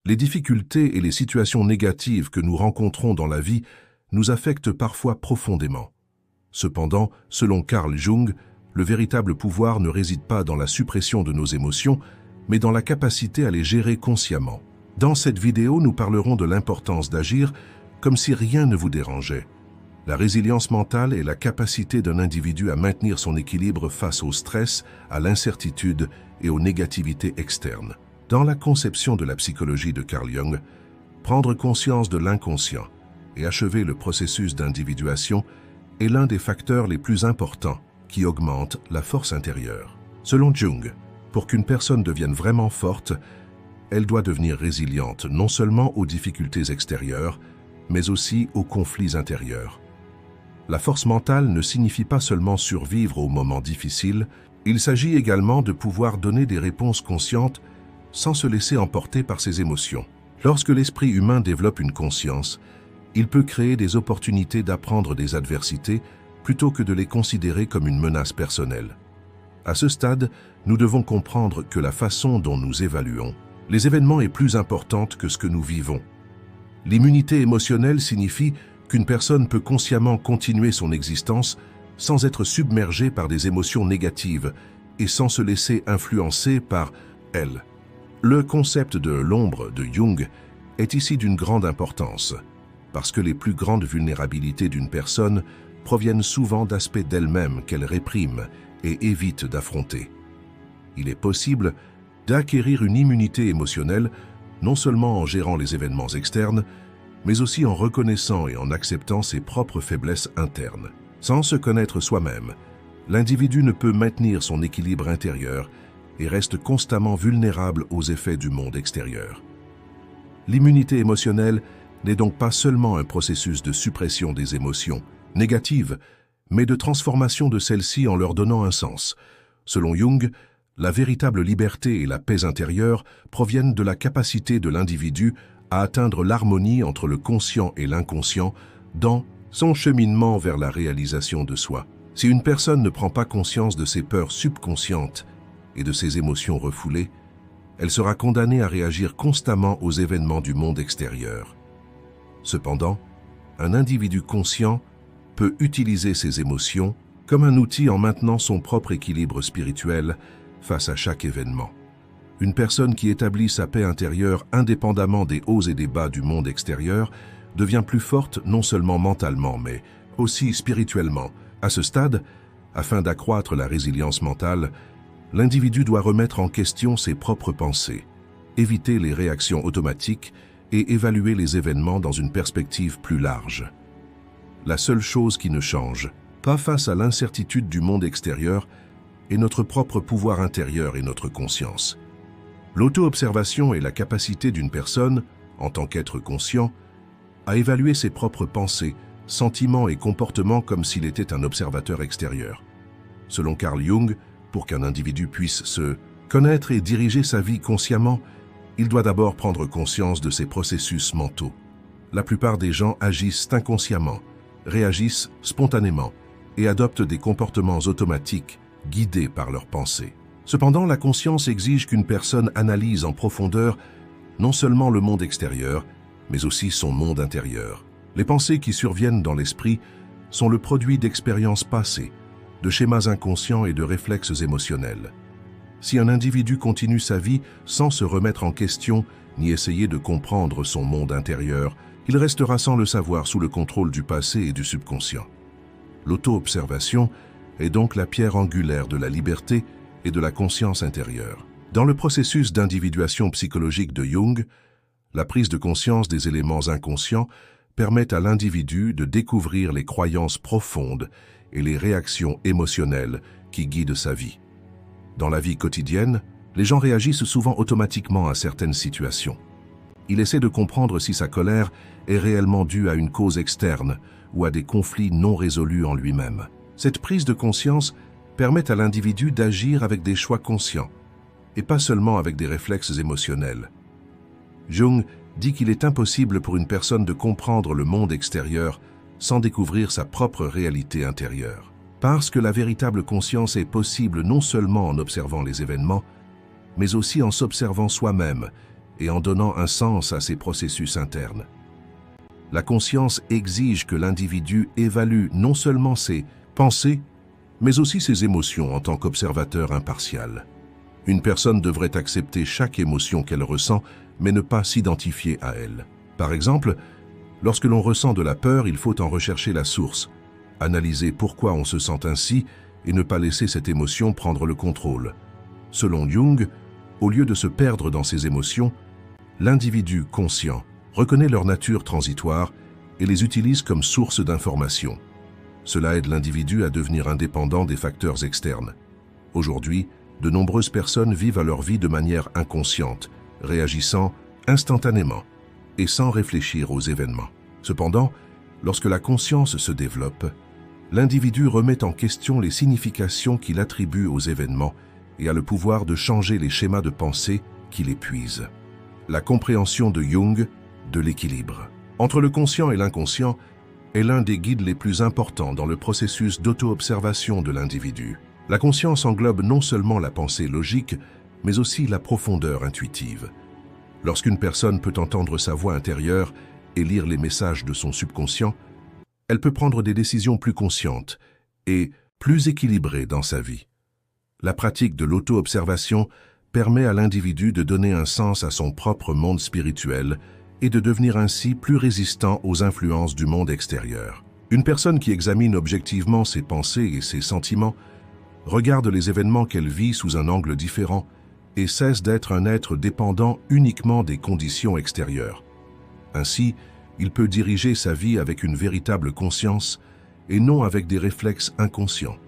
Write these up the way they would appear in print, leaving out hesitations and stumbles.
Les difficultés et les situations négatives que nous rencontrons dans la vie nous affectent parfois profondément. Cependant, selon Carl Jung, le véritable pouvoir ne réside pas dans la suppression de nos émotions, mais dans la capacité à les gérer consciemment. Dans cette vidéo, nous parlerons de l'importance d'agir comme si rien ne vous dérangeait. La résilience mentale est la capacité d'un individu à maintenir son équilibre face au stress, à l'incertitude et aux négativités externes. Dans la conception de la psychologie de Carl Jung, prendre conscience de l'inconscient et achever le processus d'individuation est l'un des facteurs les plus importants qui augmente la force intérieure. Selon Jung, pour qu'une personne devienne vraiment forte, elle doit devenir résiliente non seulement aux difficultés extérieures, mais aussi aux conflits intérieurs. La force mentale ne signifie pas seulement survivre aux moments difficiles, il s'agit également de pouvoir donner des réponses conscientes sans se laisser emporter par ses émotions. Lorsque l'esprit humain développe une conscience, il peut créer des opportunités d'apprendre des adversités plutôt que de les considérer comme une menace personnelle. À ce stade, nous devons comprendre que la façon dont nous évaluons les événements est plus importante que ce que nous vivons. L'immunité émotionnelle signifie qu'une personne peut consciemment continuer son existence sans être submergée par des émotions négatives et sans se laisser influencer par elles. Le concept de l'ombre de Jung est ici d'une grande importance, parce que les plus grandes vulnérabilités d'une personne proviennent souvent d'aspects d'elle-même qu'elle réprime et évite d'affronter. Il est possible d'acquérir une immunité émotionnelle non seulement en gérant les événements externes, mais aussi en reconnaissant et en acceptant ses propres faiblesses internes. Sans se connaître soi-même, l'individu ne peut maintenir son équilibre intérieur et reste constamment vulnérable aux effets du monde extérieur. L'immunité émotionnelle n'est donc pas seulement un processus de suppression des émotions négatives, mais de transformation de celles-ci en leur donnant un sens. Selon Jung, la véritable liberté et la paix intérieure proviennent de la capacité de l'individu à atteindre l'harmonie entre le conscient et l'inconscient dans son cheminement vers la réalisation de soi. Si une personne ne prend pas conscience de ses peurs subconscientes et de ses émotions refoulées, elle sera condamnée à réagir constamment aux événements du monde extérieur. Cependant, un individu conscient peut utiliser ses émotions comme un outil en maintenant son propre équilibre spirituel face à chaque événement. Une personne qui établit sa paix intérieure indépendamment des hauts et des bas du monde extérieur devient plus forte non seulement mentalement, mais aussi spirituellement. À ce stade, afin d'accroître la résilience mentale, l'individu doit remettre en question ses propres pensées, éviter les réactions automatiques et évaluer les événements dans une perspective plus large. La seule chose qui ne change pas face à l'incertitude du monde extérieur est notre propre pouvoir intérieur et notre conscience. L'auto-observation est la capacité d'une personne, en tant qu'être conscient, à évaluer ses propres pensées, sentiments et comportements comme s'il était un observateur extérieur. Selon Carl Jung, pour qu'un individu puisse se connaître et diriger sa vie consciemment, il doit d'abord prendre conscience de ses processus mentaux. La plupart des gens agissent inconsciemment, réagissent spontanément et adoptent des comportements automatiques guidés par leurs pensées. Cependant, la conscience exige qu'une personne analyse en profondeur non seulement le monde extérieur, mais aussi son monde intérieur. Les pensées qui surviennent dans l'esprit sont le produit d'expériences passées, de schémas inconscients et de réflexes émotionnels. Si un individu continue sa vie sans se remettre en question ni essayer de comprendre son monde intérieur, il restera sans le savoir sous le contrôle du passé et du subconscient. L'auto-observation est donc la pierre angulaire de la liberté et de la conscience intérieure. Dans le processus d'individuation psychologique de Jung, la prise de conscience des éléments inconscients permet à l'individu de découvrir les croyances profondes et les réactions émotionnelles qui guident sa vie. Dans la vie quotidienne, les gens réagissent souvent automatiquement à certaines situations. Il essaie de comprendre si sa colère est réellement due à une cause externe ou à des conflits non résolus en lui-même. Cette prise de conscience permet à l'individu d'agir avec des choix conscients et pas seulement avec des réflexes émotionnels. Jung dit qu'il est impossible pour une personne de comprendre le monde extérieur sans découvrir sa propre réalité intérieure. Parce que la véritable conscience est possible non seulement en observant les événements, mais aussi en s'observant soi-même et en donnant un sens à ses processus internes. La conscience exige que l'individu évalue non seulement ses pensées, mais aussi ses émotions en tant qu'observateur impartial. Une personne devrait accepter chaque émotion qu'elle ressent, mais ne pas s'identifier à elle. Par exemple, lorsque l'on ressent de la peur, il faut en rechercher la source, analyser pourquoi on se sent ainsi et ne pas laisser cette émotion prendre le contrôle. Selon Jung, au lieu de se perdre dans ses émotions, l'individu conscient reconnaît leur nature transitoire et les utilise comme source d'information. Cela aide l'individu à devenir indépendant des facteurs externes. Aujourd'hui, de nombreuses personnes vivent leur vie de manière inconsciente, réagissant instantanément et sans réfléchir aux événements. Cependant, lorsque la conscience se développe, l'individu remet en question les significations qu'il attribue aux événements et a le pouvoir de changer les schémas de pensée qui l'épuisent. La compréhension de Jung de l'équilibre entre le conscient et l'inconscient est l'un des guides les plus importants dans le processus d'auto-observation de l'individu. La conscience englobe non seulement la pensée logique, mais aussi la profondeur intuitive. Lorsqu'une personne peut entendre sa voix intérieure et lire les messages de son subconscient, elle peut prendre des décisions plus conscientes et plus équilibrées dans sa vie. La pratique de l'auto-observation permet à l'individu de donner un sens à son propre monde spirituel et de devenir ainsi plus résistant aux influences du monde extérieur. Une personne qui examine objectivement ses pensées et ses sentiments regarde les événements qu'elle vit sous un angle différent et cesse d'être un être dépendant uniquement des conditions extérieures. Ainsi, il peut diriger sa vie avec une véritable conscience et non avec des réflexes inconscients.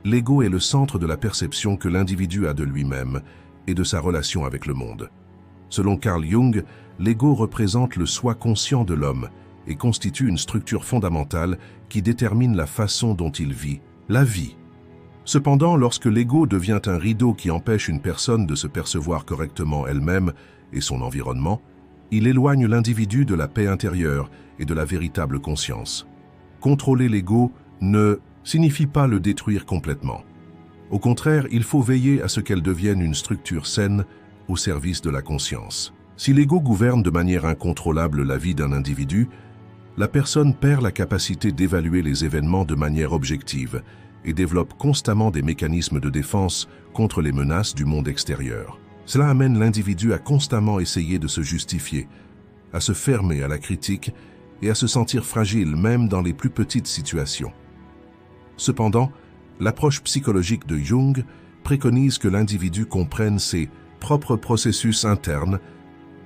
L'ego est le centre de la perception que l'individu a de lui-même et de sa relation avec le monde. Selon Carl Jung, l'ego représente le soi conscient de l'homme et constitue une structure fondamentale qui détermine la façon dont il vit la vie. Cependant, lorsque l'ego devient un rideau qui empêche une personne de se percevoir correctement elle-même et son environnement, il éloigne l'individu de la paix intérieure et de la véritable conscience. Contrôler l'ego ne signifie pas le détruire complètement. Au contraire, il faut veiller à ce qu'elle devienne une structure saine au service de la conscience. Si l'ego gouverne de manière incontrôlable la vie d'un individu, la personne perd la capacité d'évaluer les événements de manière objective et développe constamment des mécanismes de défense contre les menaces du monde extérieur. Cela amène l'individu à constamment essayer de se justifier, à se fermer à la critique et à se sentir fragile même dans les plus petites situations. Cependant, l'approche psychologique de Jung préconise que l'individu comprenne ses propres processus internes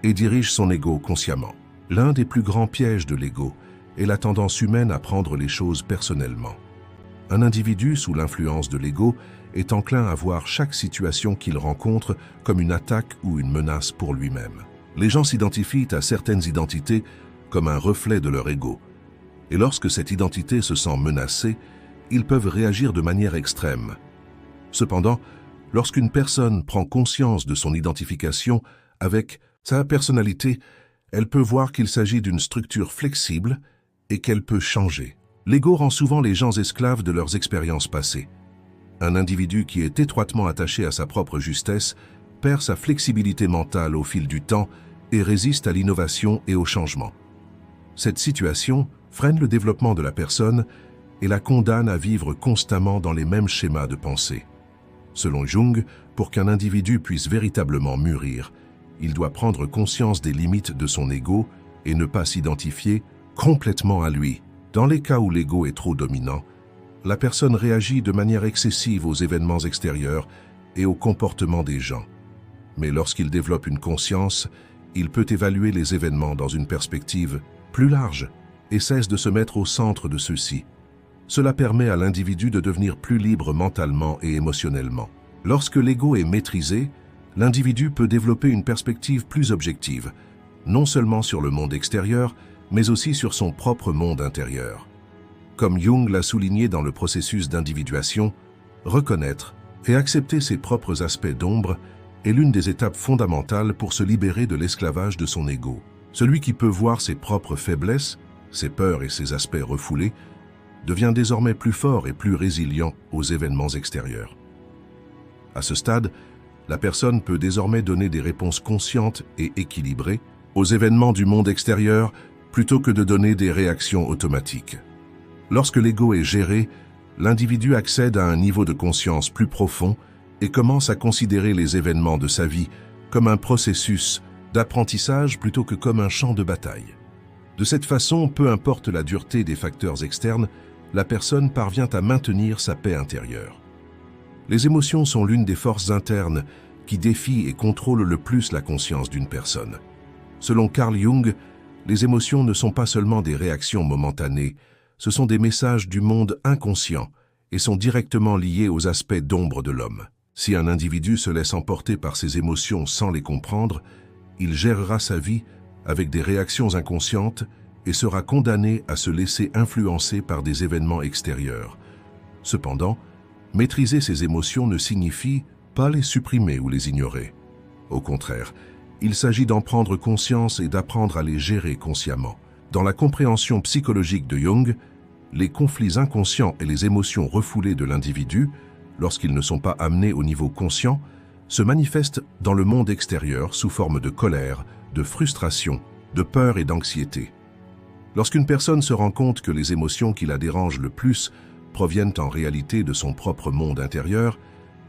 et dirige son ego consciemment. L'un des plus grands pièges de l'ego est la tendance humaine à prendre les choses personnellement. Un individu sous l'influence de l'ego est enclin à voir chaque situation qu'il rencontre comme une attaque ou une menace pour lui-même. Les gens s'identifient à certaines identités comme un reflet de leur ego. Et lorsque cette identité se sent menacée, ils peuvent réagir de manière extrême. Cependant, lorsqu'une personne prend conscience de son identification avec sa personnalité, elle peut voir qu'il s'agit d'une structure flexible et qu'elle peut changer. L'ego rend souvent les gens esclaves de leurs expériences passées. Un individu qui est étroitement attaché à sa propre justesse perd sa flexibilité mentale au fil du temps et résiste à l'innovation et au changement. Cette situation freine le développement de la personne et la condamne à vivre constamment dans les mêmes schémas de pensée. Selon Jung, pour qu'un individu puisse véritablement mûrir, il doit prendre conscience des limites de son ego et ne pas s'identifier complètement à lui. Dans les cas où l'ego est trop dominant, la personne réagit de manière excessive aux événements extérieurs et au comportement des gens. Mais lorsqu'il développe une conscience, il peut évaluer les événements dans une perspective plus large et cesse de se mettre au centre de ceux-ci. Cela permet à l'individu de devenir plus libre mentalement et émotionnellement. Lorsque l'ego est maîtrisé, l'individu peut développer une perspective plus objective, non seulement sur le monde extérieur, mais aussi sur son propre monde intérieur. Comme Jung l'a souligné dans le processus d'individuation, reconnaître et accepter ses propres aspects d'ombre est l'une des étapes fondamentales pour se libérer de l'esclavage de son ego. Celui qui peut voir ses propres faiblesses, ses peurs et ses aspects refoulés, devient désormais plus fort et plus résilient aux événements extérieurs. À ce stade, La personne peut désormais donner des réponses conscientes et équilibrées aux événements du monde extérieur plutôt que de donner des réactions automatiques. Lorsque l'ego est géré, l'individu accède à un niveau de conscience plus profond et commence à considérer les événements de sa vie comme un processus d'apprentissage plutôt que comme un champ de bataille. De cette façon, peu importe la dureté des facteurs externes, la personne parvient à maintenir sa paix intérieure. Les émotions sont l'une des forces internes qui défient et contrôlent le plus la conscience d'une personne. Selon Carl Jung, les émotions ne sont pas seulement des réactions momentanées, ce sont des messages du monde inconscient et sont directement liés aux aspects d'ombre de l'homme. Si un individu se laisse emporter par ses émotions sans les comprendre, il gérera sa vie avec des réactions inconscientes et sera condamné à se laisser influencer par des événements extérieurs. Cependant, maîtriser ses émotions ne signifie pas les supprimer ou les ignorer. Au contraire, il s'agit d'en prendre conscience et d'apprendre à les gérer consciemment. Dans la compréhension psychologique de Jung, les conflits inconscients et les émotions refoulées de l'individu, lorsqu'ils ne sont pas amenés au niveau conscient, se manifestent dans le monde extérieur sous forme de colère, de frustration, de peur et d'anxiété. Lorsqu'une personne se rend compte que les émotions qui la dérangent le plus proviennent en réalité de son propre monde intérieur,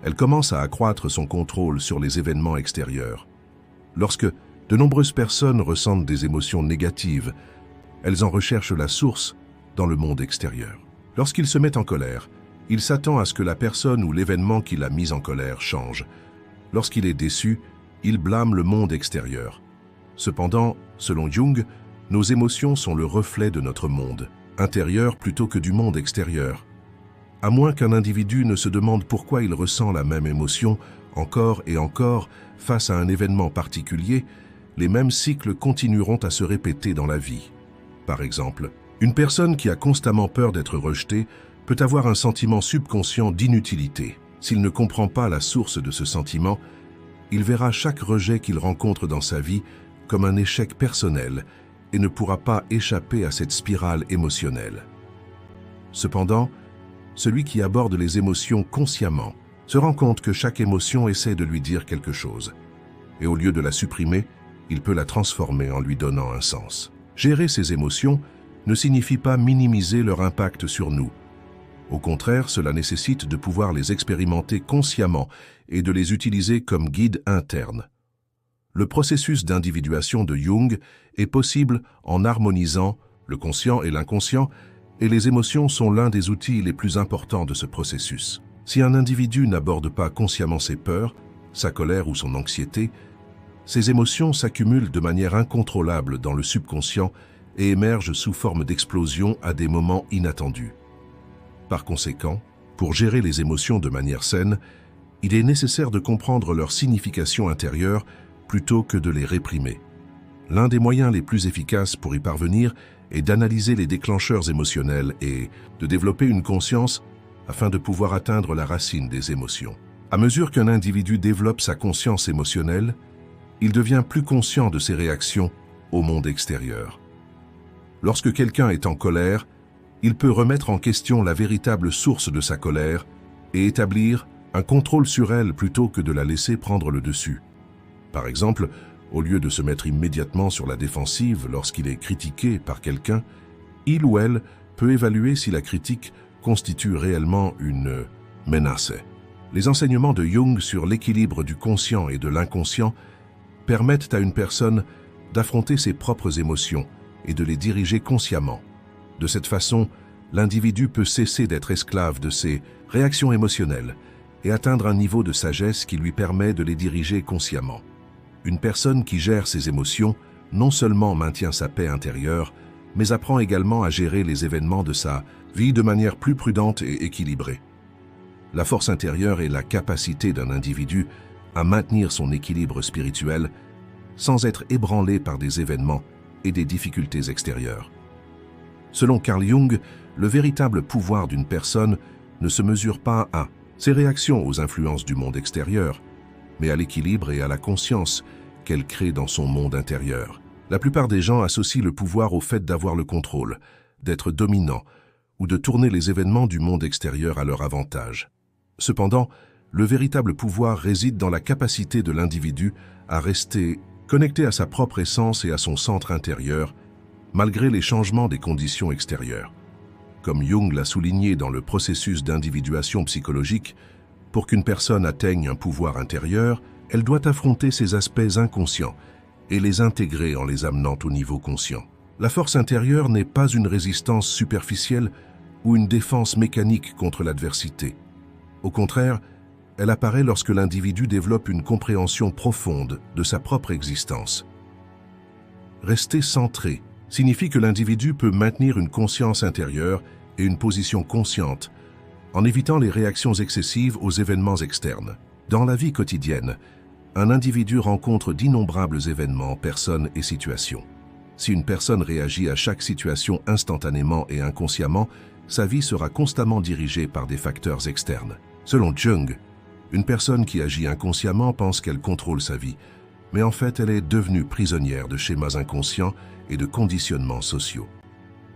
elle commence à accroître son contrôle sur les événements extérieurs. Lorsque de nombreuses personnes ressentent des émotions négatives, elles en recherchent la source dans le monde extérieur. Lorsqu'il se met en colère, il s'attend à ce que la personne ou l'événement qui l'a mis en colère change. Lorsqu'il est déçu, il blâme le monde extérieur. Cependant, selon Jung, nos émotions sont le reflet de notre monde intérieur plutôt que du monde extérieur. À moins qu'un individu ne se demande pourquoi il ressent la même émotion encore et encore face à un événement particulier, les mêmes cycles continueront à se répéter dans la vie. Par exemple, une personne qui a constamment peur d'être rejetée peut avoir un sentiment subconscient d'inutilité. S'il ne comprend pas la source de ce sentiment, il verra chaque rejet qu'il rencontre dans sa vie comme un échec personnel et ne pourra pas échapper à cette spirale émotionnelle. Cependant, celui qui aborde les émotions consciemment se rend compte que chaque émotion essaie de lui dire quelque chose. Et au lieu de la supprimer, il peut la transformer en lui donnant un sens. Gérer ces émotions ne signifie pas minimiser leur impact sur nous. Au contraire, cela nécessite de pouvoir les expérimenter consciemment et de les utiliser comme guide interne. Le processus d'individuation de Jung est possible en harmonisant le conscient et l'inconscient, et les émotions sont l'un des outils les plus importants de ce processus. Si un individu n'aborde pas consciemment ses peurs, sa colère ou son anxiété, ces émotions s'accumulent de manière incontrôlable dans le subconscient et émergent sous forme d'explosion à des moments inattendus. Par conséquent, pour gérer les émotions de manière saine, il est nécessaire de comprendre leur signification intérieure plutôt que de les réprimer. L'un des moyens les plus efficaces pour y parvenir est d'analyser les déclencheurs émotionnels et de développer une conscience afin de pouvoir atteindre la racine des émotions. À mesure qu'un individu développe sa conscience émotionnelle, il devient plus conscient de ses réactions au monde extérieur. Lorsque quelqu'un est en colère, il peut remettre en question la véritable source de sa colère et établir un contrôle sur elle plutôt que de la laisser prendre le dessus. Par exemple, au lieu de se mettre immédiatement sur la défensive lorsqu'il est critiqué par quelqu'un, il ou elle peut évaluer si la critique constitue réellement une menace. Les enseignements de Jung sur l'équilibre du conscient et de l'inconscient permettent à une personne d'affronter ses propres émotions et de les diriger consciemment. De cette façon, l'individu peut cesser d'être esclave de ses réactions émotionnelles et atteindre un niveau de sagesse qui lui permet de les diriger consciemment. Une personne qui gère ses émotions non seulement maintient sa paix intérieure, mais apprend également à gérer les événements de sa vie de manière plus prudente et équilibrée. La force intérieure est la capacité d'un individu à maintenir son équilibre spirituel sans être ébranlé par des événements et des difficultés extérieures. Selon Carl Jung, le véritable pouvoir d'une personne ne se mesure pas à ses réactions aux influences du monde extérieur, mais à l'équilibre et à la conscience qu'elle crée dans son monde intérieur. La plupart des gens associent le pouvoir au fait d'avoir le contrôle, d'être dominant ou de tourner les événements du monde extérieur à leur avantage. Cependant, Le véritable pouvoir réside dans la capacité de l'individu à rester connecté à sa propre essence et à son centre intérieur, malgré les changements des conditions extérieures. Comme Jung l'a souligné dans le processus d'individuation psychologique, pour qu'une personne atteigne un pouvoir intérieur, elle doit affronter ses aspects inconscients et les intégrer en les amenant au niveau conscient. La force intérieure n'est pas une résistance superficielle ou une défense mécanique contre l'adversité. Au contraire, elle apparaît lorsque l'individu développe une compréhension profonde de sa propre existence. Rester centré signifie que l'individu peut maintenir une conscience intérieure et une position consciente en évitant les réactions excessives aux événements externes. Dans la vie quotidienne, un individu rencontre d'innombrables événements, personnes et situations. Si une personne réagit à chaque situation instantanément et inconsciemment, sa vie sera constamment dirigée par des facteurs externes. Selon Jung, une personne qui agit inconsciemment pense qu'elle contrôle sa vie, mais en fait elle est devenue prisonnière de schémas inconscients et de conditionnements sociaux.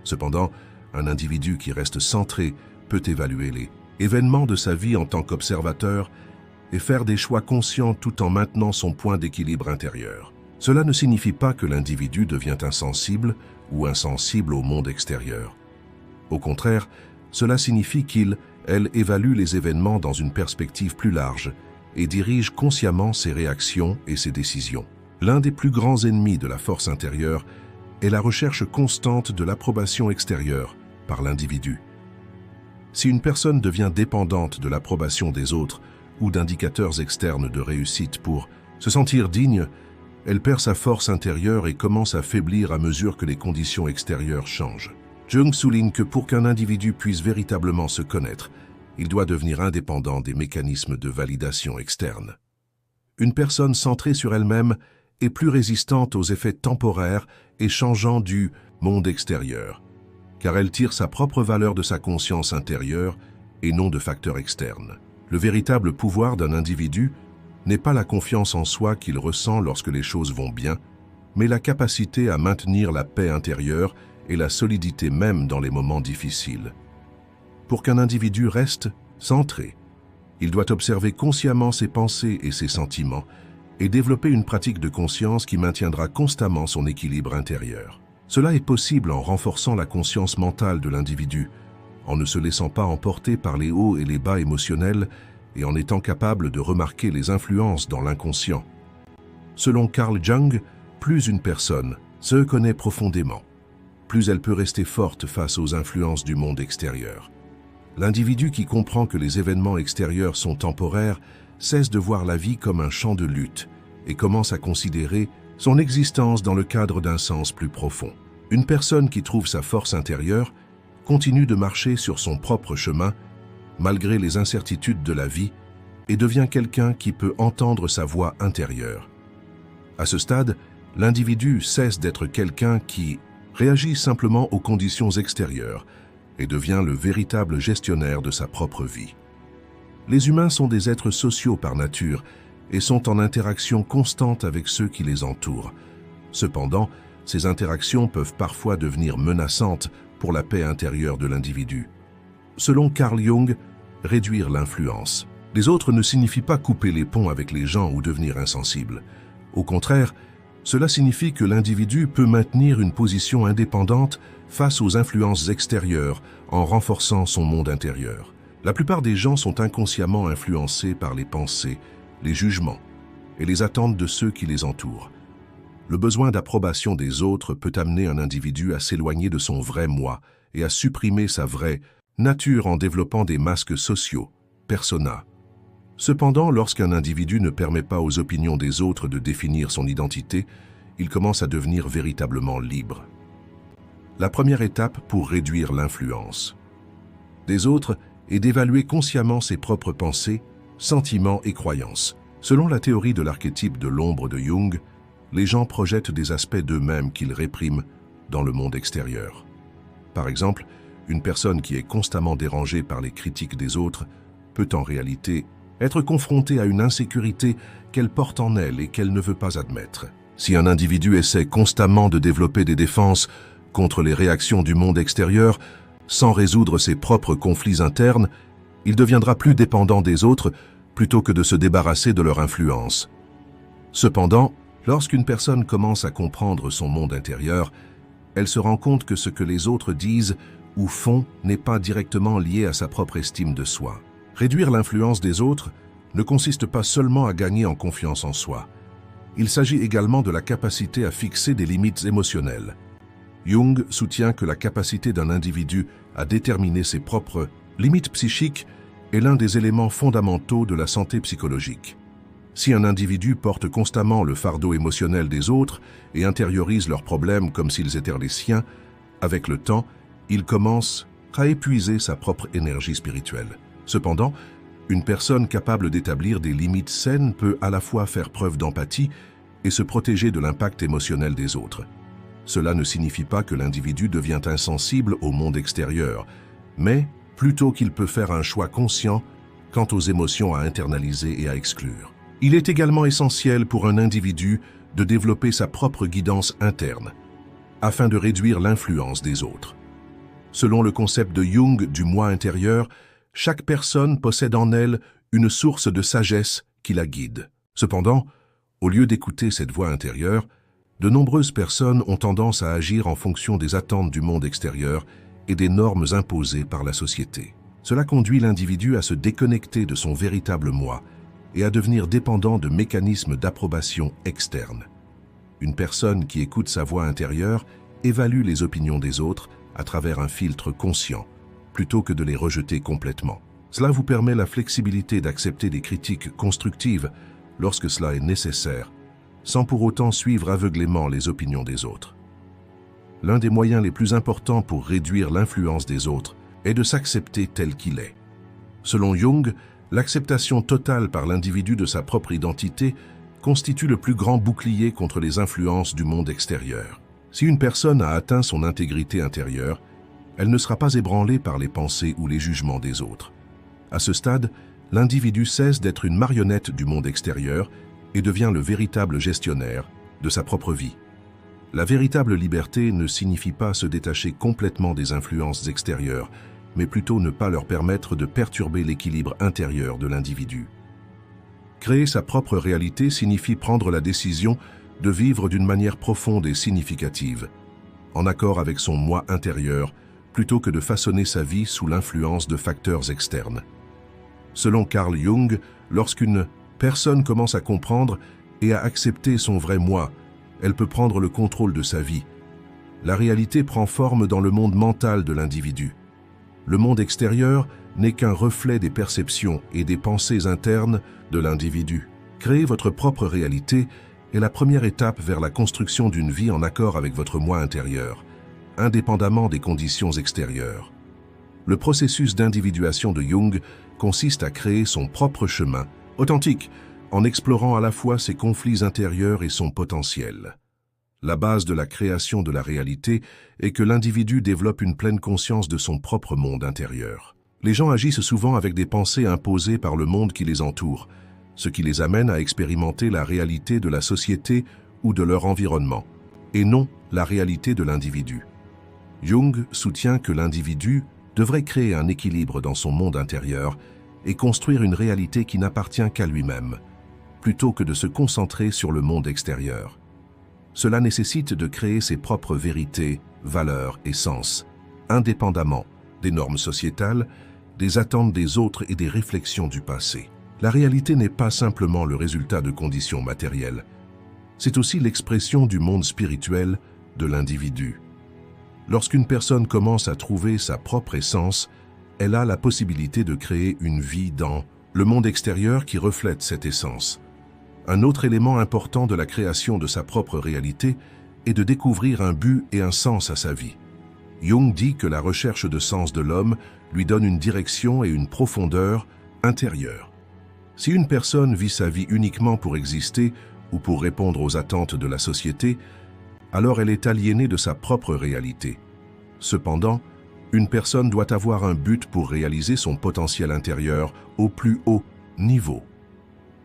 Cependant, un individu qui reste centré peut évaluer les événements de sa vie en tant qu'observateur et faire des choix conscients tout en maintenant son point d'équilibre intérieur. Cela ne signifie pas que l'individu devient insensible ou insensible au monde extérieur. Au contraire, cela signifie elle évalue les événements dans une perspective plus large et dirige consciemment ses réactions et ses décisions. L'un des plus grands ennemis de la force intérieure est la recherche constante de l'approbation extérieure par l'individu. Si une personne devient dépendante de l'approbation des autres ou d'indicateurs externes de réussite pour se sentir digne, elle perd sa force intérieure et commence à faiblir à mesure que les conditions extérieures changent. Jung souligne que pour qu'un individu puisse véritablement se connaître, il doit devenir indépendant des mécanismes de validation externe. Une personne centrée sur elle-même est plus résistante aux effets temporaires et changeants du monde extérieur, car elle tire sa propre valeur de sa conscience intérieure et non de facteurs externes. Le véritable pouvoir d'un individu n'est pas la confiance en soi qu'il ressent lorsque les choses vont bien, mais la capacité à maintenir la paix intérieure et la solidité même dans les moments difficiles. Pour qu'un individu reste centré, il doit observer consciemment ses pensées et ses sentiments et développer une pratique de conscience qui maintiendra constamment son équilibre intérieur. Cela est possible en renforçant la conscience mentale de l'individu, en ne se laissant pas emporter par les hauts et les bas émotionnels et en étant capable de remarquer les influences dans l'inconscient. Selon Carl Jung, plus une personne se connaît profondément, plus elle peut rester forte face aux influences du monde extérieur. L'individu qui comprend que les événements extérieurs sont temporaires cesse de voir la vie comme un champ de lutte et commence à considérer son existence dans le cadre d'un sens plus profond. Une personne qui trouve sa force intérieure continue de marcher sur son propre chemin malgré les incertitudes de la vie et devient quelqu'un qui peut entendre sa voix intérieure. À ce stade, l'individu cesse d'être quelqu'un qui réagit simplement aux conditions extérieures et devient le véritable gestionnaire de sa propre vie. Les humains sont des êtres sociaux par nature et sont en interaction constante avec ceux qui les entourent. Cependant, ces interactions peuvent parfois devenir menaçantes pour la paix intérieure de l'individu. Selon Carl Jung, réduire l'influence. Les autres ne signifie pas couper les ponts avec les gens ou devenir insensible. Au contraire, cela signifie que l'individu peut maintenir une position indépendante face aux influences extérieures en renforçant son monde intérieur. La plupart des gens sont inconsciemment influencés par les pensées, les jugements et les attentes de ceux qui les entourent. Le besoin d'approbation des autres peut amener un individu à s'éloigner de son vrai moi et à supprimer sa vraie nature en développant des masques sociaux, personas. Cependant, lorsqu'un individu ne permet pas aux opinions des autres de définir son identité, il commence à devenir véritablement libre. La première étape pour réduire l'influence des autres est d'évaluer consciemment ses propres pensées, sentiments et croyances. Selon la théorie de l'archétype de l'ombre de Jung, les gens projettent des aspects d'eux-mêmes qu'ils répriment dans le monde extérieur. Par exemple, une personne qui est constamment dérangée par les critiques des autres peut en réalité être confrontée à une insécurité qu'elle porte en elle et qu'elle ne veut pas admettre. Si un individu essaie constamment de développer des défenses contre les réactions du monde extérieur, sans résoudre ses propres conflits internes, il deviendra plus dépendant des autres plutôt que de se débarrasser de leur influence. Cependant, lorsqu'une personne commence à comprendre son monde intérieur, elle se rend compte que ce que les autres disent ou font n'est pas directement lié à sa propre estime de soi. Réduire l'influence des autres ne consiste pas seulement à gagner en confiance en soi. Il s'agit également de la capacité à fixer des limites émotionnelles. Jung soutient que la capacité d'un individu à déterminer ses propres limites psychiques est l'un des éléments fondamentaux de la santé psychologique. Si un individu porte constamment le fardeau émotionnel des autres et intériorise leurs problèmes comme s'ils étaient les siens, avec le temps, il commence à épuiser sa propre énergie spirituelle. Cependant, une personne capable d'établir des limites saines peut à la fois faire preuve d'empathie et se protéger de l'impact émotionnel des autres. Cela ne signifie pas que l'individu devient insensible au monde extérieur, mais plutôt qu'il peut faire un choix conscient quant aux émotions à internaliser et à exclure. Il est également essentiel pour un individu de développer sa propre guidance interne, afin de réduire l'influence des autres. Selon le concept de Jung du moi intérieur, chaque personne possède en elle une source de sagesse qui la guide. Cependant, au lieu d'écouter cette voix intérieure, de nombreuses personnes ont tendance à agir en fonction des attentes du monde extérieur et des normes imposées par la société. Cela conduit l'individu à se déconnecter de son véritable moi et à devenir dépendant de mécanismes d'approbation externes. Une personne qui écoute sa voix intérieure évalue les opinions des autres à travers un filtre conscient, plutôt que de les rejeter complètement. Cela vous permet la flexibilité d'accepter des critiques constructives lorsque cela est nécessaire, sans pour autant suivre aveuglément les opinions des autres. L'un des moyens les plus importants pour réduire l'influence des autres est de s'accepter tel qu'il est. Selon Jung, l'acceptation totale par l'individu de sa propre identité constitue le plus grand bouclier contre les influences du monde extérieur. Si une personne a atteint son intégrité intérieure, elle ne sera pas ébranlée par les pensées ou les jugements des autres. À ce stade, l'individu cesse d'être une marionnette du monde extérieur et devient le véritable gestionnaire de sa propre vie. La véritable liberté ne signifie pas se détacher complètement des influences extérieures, mais plutôt ne pas leur permettre de perturber l'équilibre intérieur de l'individu. Créer sa propre réalité signifie prendre la décision de vivre d'une manière profonde et significative, en accord avec son moi intérieur, plutôt que de façonner sa vie sous l'influence de facteurs externes. Selon Carl Jung, lorsqu'une personne commence à comprendre et à accepter son vrai moi, elle peut prendre le contrôle de sa vie. La réalité prend forme dans le monde mental de l'individu. Le monde extérieur n'est qu'un reflet des perceptions et des pensées internes de l'individu. Créer votre propre réalité est la première étape vers la construction d'une vie en accord avec votre moi intérieur, indépendamment des conditions extérieures. Le processus d'individuation de Jung consiste à créer son propre chemin, authentique, en explorant à la fois ses conflits intérieurs et son potentiel. La base de la création de la réalité est que l'individu développe une pleine conscience de son propre monde intérieur. Les gens agissent souvent avec des pensées imposées par le monde qui les entoure, ce qui les amène à expérimenter la réalité de la société ou de leur environnement, et non la réalité de l'individu. Jung soutient que l'individu devrait créer un équilibre dans son monde intérieur et construire une réalité qui n'appartient qu'à lui-même, plutôt que de se concentrer sur le monde extérieur. Cela nécessite de créer ses propres vérités, valeurs et sens, indépendamment des normes sociétales, des attentes des autres et des réflexions du passé. La réalité n'est pas simplement le résultat de conditions matérielles, c'est aussi l'expression du monde spirituel de l'individu. Lorsqu'une personne commence à trouver sa propre essence, elle a la possibilité de créer une vie dans le monde extérieur qui reflète cette essence. Un autre élément important de la création de sa propre réalité est de découvrir un but et un sens à sa vie. Jung dit que la recherche de sens de l'homme lui donne une direction et une profondeur intérieure. Si une personne vit sa vie uniquement pour exister ou pour répondre aux attentes de la société, alors elle est aliénée de sa propre réalité. Cependant, une personne doit avoir un but pour réaliser son potentiel intérieur au plus haut niveau.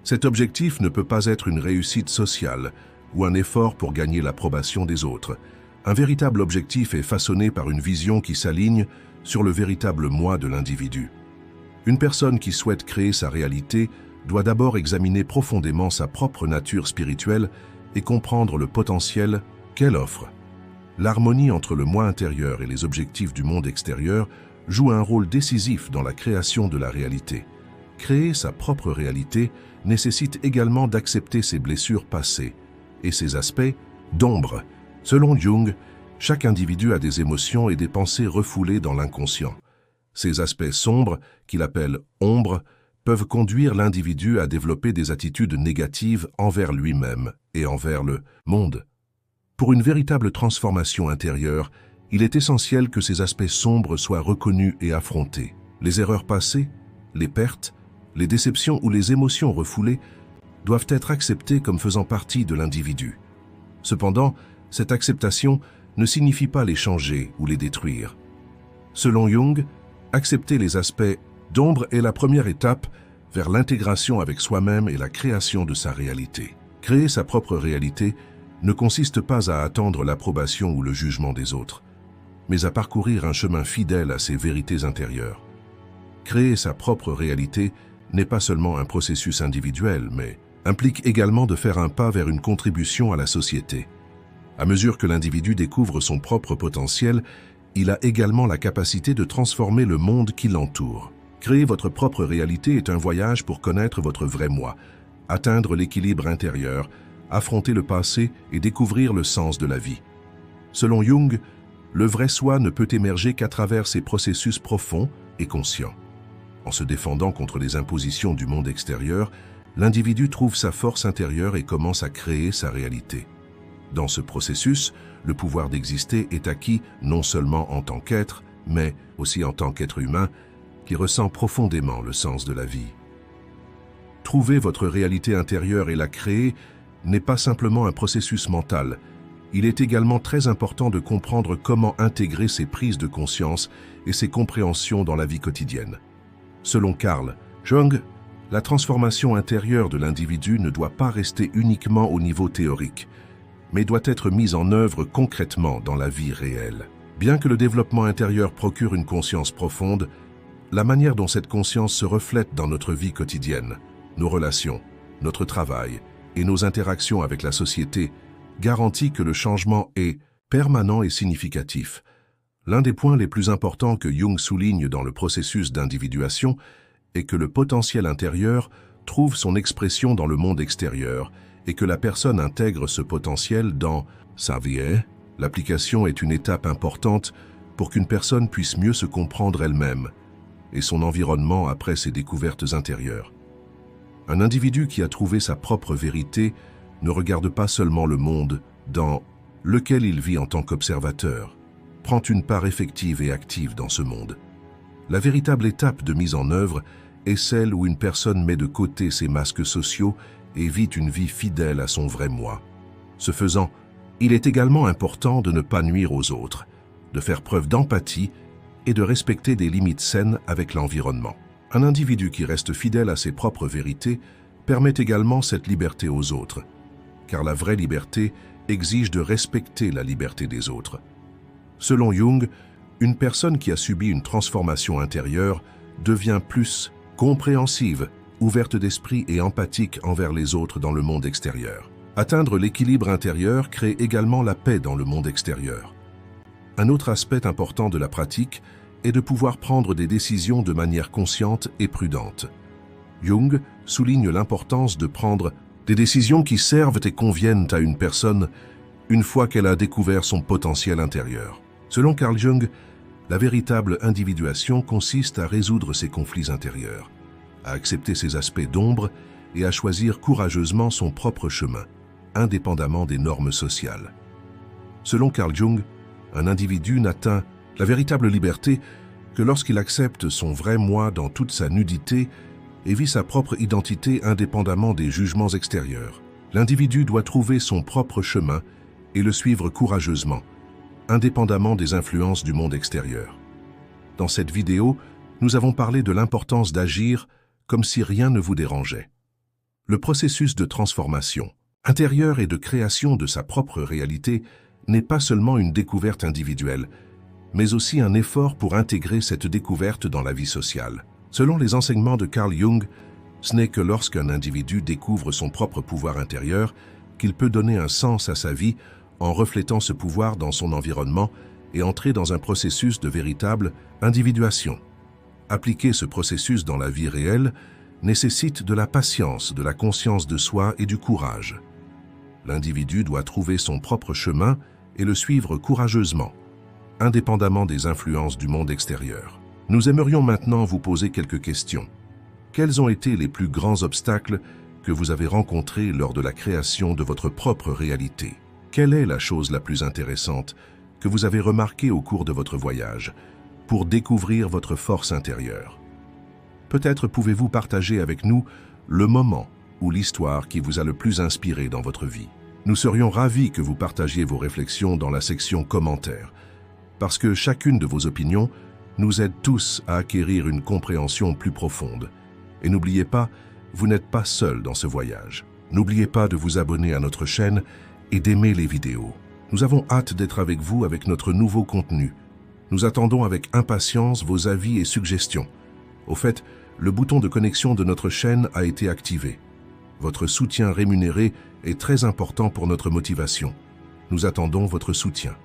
Cet objectif ne peut pas être une réussite sociale ou un effort pour gagner l'approbation des autres. Un véritable objectif est façonné par une vision qui s'aligne sur le véritable moi de l'individu. Une personne qui souhaite créer sa réalité doit d'abord examiner profondément sa propre nature spirituelle et comprendre le potentiel qu'elle offre. L'harmonie entre le moi intérieur et les objectifs du monde extérieur joue un rôle décisif dans la création de la réalité. Créer sa propre réalité nécessite également d'accepter ses blessures passées et ses aspects d'ombre. Selon Jung, chaque individu a des émotions et des pensées refoulées dans l'inconscient. Ces aspects sombres, qu'il appelle ombres, peuvent conduire l'individu à développer des attitudes négatives envers lui-même et envers le monde. Pour une véritable transformation intérieure, il est essentiel que ces aspects sombres soient reconnus et affrontés. Les erreurs passées, les pertes, les déceptions ou les émotions refoulées doivent être acceptées comme faisant partie de l'individu. Cependant, cette acceptation ne signifie pas les changer ou les détruire. Selon Jung, accepter les aspects d'ombre est la première étape vers l'intégration avec soi-même et la création de sa réalité. Créer sa propre réalité ne consiste pas à attendre l'approbation ou le jugement des autres, mais à parcourir un chemin fidèle à ses vérités intérieures. Créer sa propre réalité n'est pas seulement un processus individuel, mais implique également de faire un pas vers une contribution à la société. À mesure que l'individu découvre son propre potentiel, il a également la capacité de transformer le monde qui l'entoure. Créer votre propre réalité est un voyage pour connaître votre vrai moi, atteindre l'équilibre intérieur, affronter le passé et découvrir le sens de la vie. Selon Jung, le vrai soi ne peut émerger qu'à travers ces processus profonds et conscients. En se défendant contre les impositions du monde extérieur, l'individu trouve sa force intérieure et commence à créer sa réalité. Dans ce processus, le pouvoir d'exister est acquis non seulement en tant qu'être, mais aussi en tant qu'être humain qui ressent profondément le sens de la vie. Trouver votre réalité intérieure et la créer n'est pas simplement un processus mental. Il est également très important de comprendre comment intégrer ces prises de conscience et ces compréhensions dans la vie quotidienne. Selon Carl Jung, la transformation intérieure de l'individu ne doit pas rester uniquement au niveau théorique, mais doit être mise en œuvre concrètement dans la vie réelle. Bien que le développement intérieur procure une conscience profonde, la manière dont cette conscience se reflète dans notre vie quotidienne, nos relations, notre travail et nos interactions avec la société garantit que le changement est permanent et significatif. L'un des points les plus importants que Jung souligne dans le processus d'individuation est que le potentiel intérieur trouve son expression dans le monde extérieur et que la personne intègre ce potentiel dans sa vie. L'application est une étape importante pour qu'une personne puisse mieux se comprendre elle-même et son environnement après ses découvertes intérieures. Un individu qui a trouvé sa propre vérité ne regarde pas seulement le monde dans lequel il vit en tant qu'observateur, prend une part effective et active dans ce monde. La véritable étape de mise en œuvre est celle où une personne met de côté ses masques sociaux et vit une vie fidèle à son vrai moi. Ce faisant, il est également important de ne pas nuire aux autres, de faire preuve d'empathie et de respecter des limites saines avec l'environnement. Un individu qui reste fidèle à ses propres vérités permet également cette liberté aux autres, car la vraie liberté exige de respecter la liberté des autres. Selon Jung, une personne qui a subi une transformation intérieure devient plus compréhensive, ouverte d'esprit et empathique envers les autres dans le monde extérieur. Atteindre l'équilibre intérieur crée également la paix dans le monde extérieur. Un autre aspect important de la pratique est de pouvoir prendre des décisions de manière consciente et prudente. Jung souligne l'importance de prendre des décisions qui servent et conviennent à une personne une fois qu'elle a découvert son potentiel intérieur. Selon Carl Jung, la véritable individuation consiste à résoudre ses conflits intérieurs, à accepter ses aspects d'ombre et à choisir courageusement son propre chemin, indépendamment des normes sociales. Selon Carl Jung, un individu n'atteint la véritable liberté que lorsqu'il accepte son vrai moi dans toute sa nudité et vit sa propre identité indépendamment des jugements extérieurs. L'individu doit trouver son propre chemin et le suivre courageusement, indépendamment des influences du monde extérieur. Dans cette vidéo, nous avons parlé de l'importance d'agir comme si rien ne vous dérangeait. Le processus de transformation intérieure et de création de sa propre réalité n'est pas seulement une découverte individuelle, mais aussi un effort pour intégrer cette découverte dans la vie sociale. Selon les enseignements de Carl Jung, Ce n'est que lorsqu'un individu découvre son propre pouvoir intérieur qu'il peut donner un sens à sa vie en reflétant ce pouvoir dans son environnement et entrer dans un processus de véritable individuation. Appliquer ce processus dans la vie réelle nécessite de la patience, de la conscience de soi et du courage. L'individu doit trouver son propre chemin et le suivre courageusement, indépendamment des influences du monde extérieur. Nous aimerions maintenant vous poser quelques questions. Quels ont été les plus grands obstacles que vous avez rencontrés lors de la création de votre propre réalité? Quelle est la chose la plus intéressante que vous avez remarquée au cours de votre voyage pour découvrir votre force intérieure? Peut-être pouvez-vous partager avec nous le moment ou l'histoire qui vous a le plus inspiré dans votre vie. Nous serions ravis que vous partagiez vos réflexions dans la section commentaires, parce que chacune de vos opinions nous aide tous à acquérir une compréhension plus profonde. Et n'oubliez pas, vous n'êtes pas seul dans ce voyage. N'oubliez pas de vous abonner à notre chaîne et d'aimer les vidéos. Nous avons hâte d'être avec vous avec notre nouveau contenu. Nous attendons avec impatience vos avis et suggestions. Au fait, le bouton de connexion de notre chaîne a été activé. Votre soutien rémunéré est très important pour notre motivation. Nous attendons votre soutien.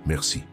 Merci.